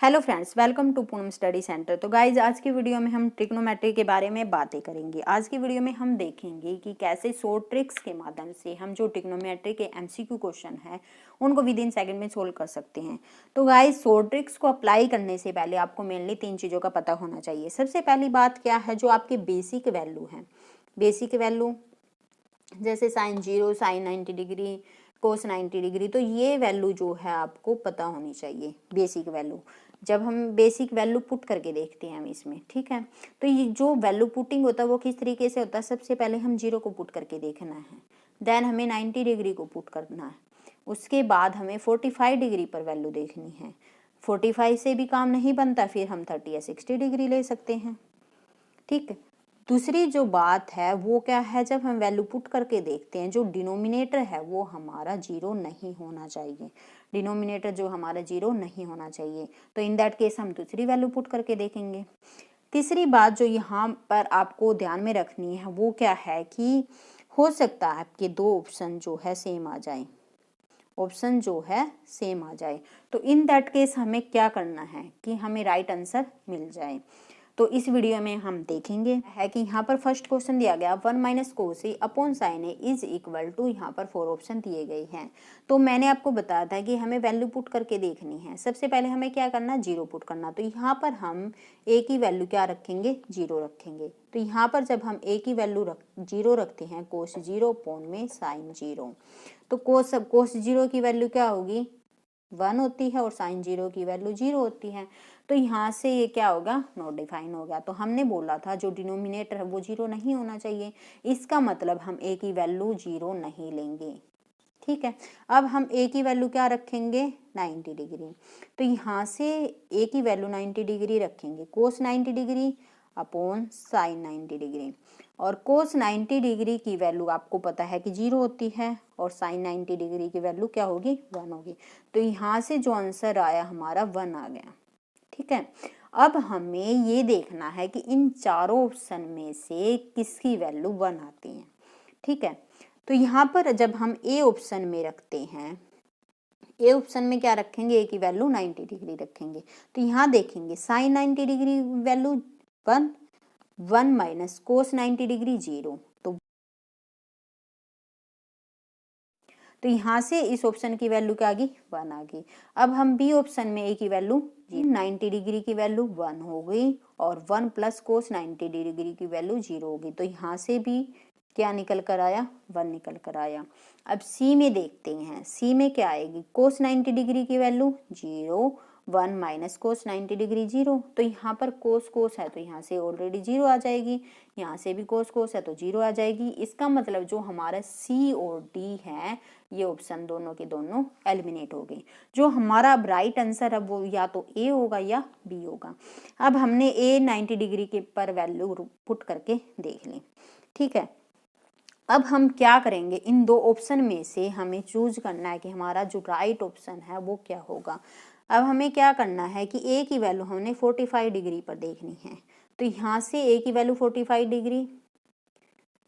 Hello friends, welcome to Poonam study centre. तो guys आज की वीडियो में हम ट्रिग्नोमेट्री के बारे में बातें करेंगे। आज की वीडियो में हम देखेंगे कि कैसे शॉर्ट ट्रिक्स के माध्यम से हम जो ट्रिग्नोमेट्री के एमसीक्यू क्वेश्चन हैं उनको विद इन सेकंड में सोल्व कर सकते हैं। तो गाइज शॉर्ट ट्रिक्स को अप्लाई करने से पहले आपको मेनली 3 चीज़ों का पता होना चाहिए। सबसे पहली बात क्या है, जो आपके बेसिक वैल्यू है, बेसिक वैल्यू जैसे साइन 0, साइन 90 डिग्री, कोस 90 डिग्री, तो ये वैल्यू जो है आपको पता होनी चाहिए। बेसिक वैल्यू जब हम बेसिक वैल्यू पुट करके देखते हैं हम इसमें, ठीक है। तो ये जो वैल्यू पुटिंग होता है वो किस तरीके से होता है, सबसे पहले हम 0 को पुट करके देखना है, देन हमें 90 डिग्री को पुट करना है, उसके बाद हमें 45 डिग्री पर वैल्यू देखनी है। 45 से भी काम नहीं बनता, फिर हम 30 या 60 डिग्री ले सकते हैं, ठीक है। दूसरी जो बात है वो क्या है, जब हम वैल्यू पुट करके देखते हैं जो डिनोमिनेटर है वो हमारा 0 नहीं होना चाहिए। डिनोमिनेटर जो हमारा 0 नहीं होना चाहिए, तो इन दैट केस हम दूसरी वैल्यू पुट करके देखेंगे। तीसरी बात जो यहाँ पर आपको ध्यान में रखनी है वो क्या है कि हो सकता है आपके 2 ऑप्शन जो है सेम आ जाए, ऑप्शन जो है सेम आ जाए। तो इन दैट केस हमें क्या करना है कि हमें राइट आंसर मिल जाए। तो इस वीडियो में हम देखेंगे है कि यहाँ पर फर्स्ट क्वेश्चन दिया गया 1 minus cos A upon sine A is equal to, यहाँ पर 4 ऑप्शन दिए गए हैं। तो मैंने आपको बताया था कि हमें वैल्यू पुट करके देखनी है। सबसे पहले हमें क्या करना, 0 पुट करना। तो यहाँ पर हम ए की वैल्यू क्या रखेंगे, 0 रखेंगे। तो यहाँ पर जब हम ए की वैल्यू 0 रखते हैं, कोस 0 अपॉन में साइन 0, तो कोस 0 की वैल्यू क्या होगी, 1 होती है, और साइन 0 की वैल्यू 0 होती है। तो यहाँ से ये क्या होगा, नॉट डिफाइन हो गया। तो हमने बोला था जो डिनोमिनेटर है वो 0 नहीं होना चाहिए, इसका मतलब हम ए की वैल्यू 0 नहीं लेंगे, ठीक है। अब हम ए की वैल्यू क्या रखेंगे, 90 डिग्री। तो यहाँ से ए की वैल्यू 90 डिग्री रखेंगे, कोस 90 डिग्री अपॉन साइन 90 डिग्री, और कोस 90 डिग्री की वैल्यू आपको पता है कि 0 होती है, और साइन 90 डिग्री की वैल्यू क्या होगी, 1 होगी। तो यहाँ से जो आंसर आया हमारा 1 आ गया, ठीक है। अब हमें ये देखना है कि इन चारों ऑप्शन में से किसकी वैल्यू 1 आती है, ठीक है। तो यहाँ पर जब हम ए ऑप्शन में रखते हैं, ए ऑप्शन में क्या रखेंगे, ए की वैल्यू 90 डिग्री रखेंगे। तो यहाँ देखेंगे sine 90 degree value 1, 1 minus cos 90 degree 0, तो यहाँ से इस ऑप्शन की वैल्यू क्या आ गई, 1 आ गई। अब हम बी ऑप्शन में ए की वैल्यू 90 डिग्री की वैल्यू 1 हो गई, और 1 प्लस कोस 90 डिग्री की वैल्यू 0 हो गई। तो यहाँ से भी क्या निकल कर आया, 1 निकल कर आया। अब सी में देखते हैं, सी में क्या आएगी, कोस 90 डिग्री की वैल्यू 0, 1 माइनस कोस 90 डिग्री 0। तो यहाँ पर कोस कोस है तो यहाँ से ऑलरेडी 0 आ जाएगी, यहाँ से भी कोस कोस है तो 0 आ जाएगी। इसका मतलब जो हमारा सी और डी है ये ऑप्शन दोनों के दोनों एलिमिनेट हो गए। जो हमारा अब राइट आंसर है वो या तो ए होगा या बी होगा। अब हमने ए 90 डिग्री के पर वैल्यू पुट करके देख ली, ठीक है। अब हम क्या करेंगे, इन 2 ऑप्शन में से हमें चूज करना है कि हमारा जो राइट ऑप्शन है वो क्या होगा। अब हमें क्या करना है कि ए की वैल्यू हमने 45 डिग्री पर देखनी है। तो यहाँ से ए की वैल्यू 45 डिग्री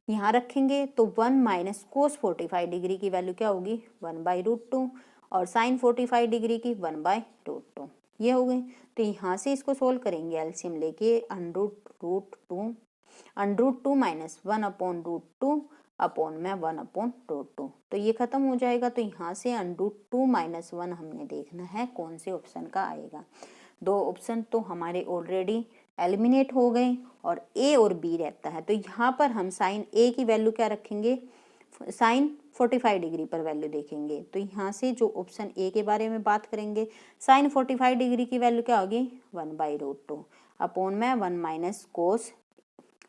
यहाँ रखेंगे, तो 1 माइनस कोस 45 डिग्री की वैल्यू क्या होगी, 1/√2, और साइन 45 डिग्री की 1/√2, ये हो गई। तो यहाँ से इसको सोल्व करेंगे, एलसीएम लेके √2 माइनस 1/√2 अपॉन में 1/√2, तो ये खत्म हो जाएगा। तो यहाँ से √2 माइनस 1 हमने देखना है कौन से ऑप्शन का आएगा। 2 ऑप्शन तो हमारे ऑलरेडी एलिमिनेट हो गए और ए और बी रहता है। तो यहाँ पर हम साइन ए की वैल्यू क्या रखेंगे, साइन 45 डिग्री पर वैल्यू देखेंगे। तो यहाँ से जो ऑप्शन ए के बारे में बात करेंगे, साइन 45 डिग्री की वैल्यू क्या होगी, 1/√2 अपॉन में 1 माइनस कोस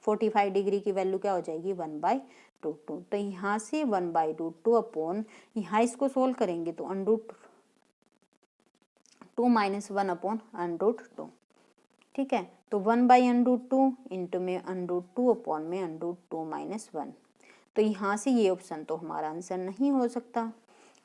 45 डिग्री की वैल्यू क्या हो जाएगी, 1/√2। तो यहाँ से 1/√2 अपॉन, यहाँ इसको सोल्व करेंगे तो √2 माइनस 1 अपॉन √2, ठीक है। तो 1/√2 इंटू में √2 अपॉन में √2 माइनस 1। तो यहाँ से ये ऑप्शन तो हमारा आंसर नहीं हो सकता।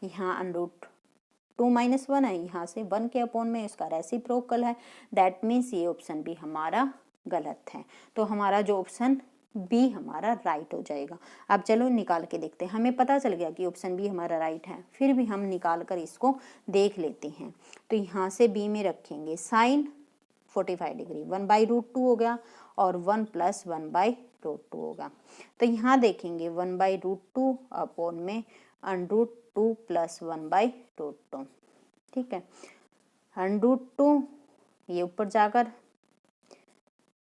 यहाँ √2 माइनस 1 है, यहाँ से 1 के अपॉन में इसका रेसिप्रोकल है, दैट मीन्स ये ऑप्शन भी हमारा गलत है। तो हमारा जो ऑप्शन बी हमारा राइट हो जाएगा। अब चलो निकाल के देखते हैं। हमें पता चल गया कि ऑप्शन बी हमारा राइट है, फिर भी हम निकाल कर इसको देख लेते हैं। तो यहाँ से बी में रखेंगे साइन 45 डिग्री, 1/√2 हो गया और 1 + 1/√2 होगा। तो यहाँ देखेंगे 1/√2 अपॉन में √2 + 1/√2, ठीक है। √2 ये ऊपर जाकर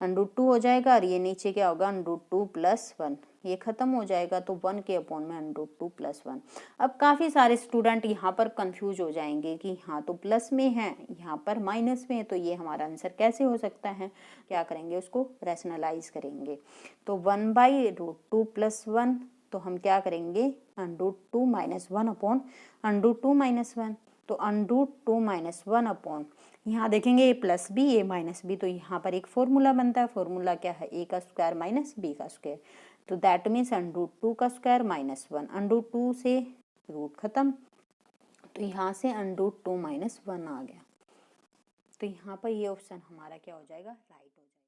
√2 हो जाएगा और ये नीचे क्या होगा √2 + 1, ये खत्म हो जाएगा तो 1 के अपॉन में √2 + 1। अब काफ़ी सारे स्टूडेंट यहाँ पर कंफ्यूज हो जाएंगे कि यहाँ तो प्लस में है, यहाँ पर माइनस में है, तो ये हमारा आंसर कैसे हो सकता है। क्या करेंगे, उसको रैशनलाइज करेंगे। तो 1/√2 + 1, तो हम क्या करेंगे √2 - 1 अपॉन √2 - 1, तो √2 - 1 अपॉन, यहाँ देखेंगे ये प्लस बी ए माइनस बी, तो यहाँ पर एक फॉर्मूला बनता है। फॉर्मूला क्या है, ए का स्क्वायर माइनस बी का स्क्वायर, तो दैट मीन्स √2 का स्क्वायर माइनस 1, √2 से रूट खत्म, तो यहाँ से √2 - 1 आ गया। तो यहाँ पर ये ऑप्शन हमारा क्या हो जाएगा, राइट हो जाएगा।